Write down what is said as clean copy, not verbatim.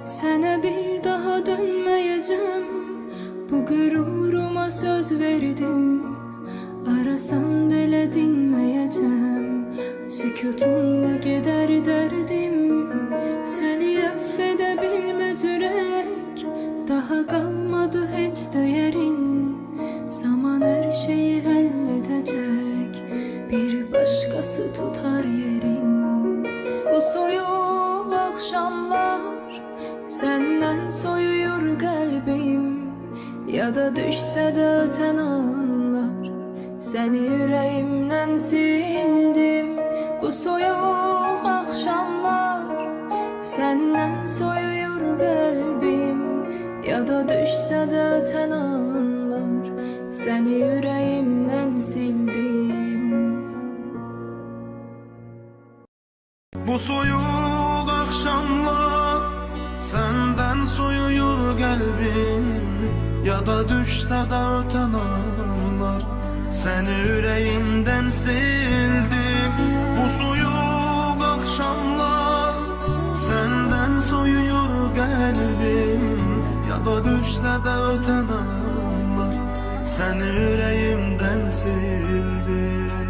Sene bir daha dönmeyeceğim, bu gururuma söz verdim. Arasan bile dinmeyeceğim, sükutunla gider derdim. Seni affedebilmez yürek, daha kalmadı hiç değerin. Zaman her şeyi halledecek, bir başkası tutar yerin. Bu soyuq akşamlar senden soyuyor kalbim. Ya da düşse de öten anlar, seni yüreğimden sildim. Bu soyuq akşamlar senden soyuyor kalbim. Ya da düşse de öten anlar, seni yüreğimden sildim. Bu soyuq akşamlar senden soyuyor kalbim. Ya da düşse de öten anlar, seni yüreğimden sildim. Bu soyuq akşamlar senden soyuyor kalbim. Ya da düşse de öten anlar, seni yüreğimden sildim.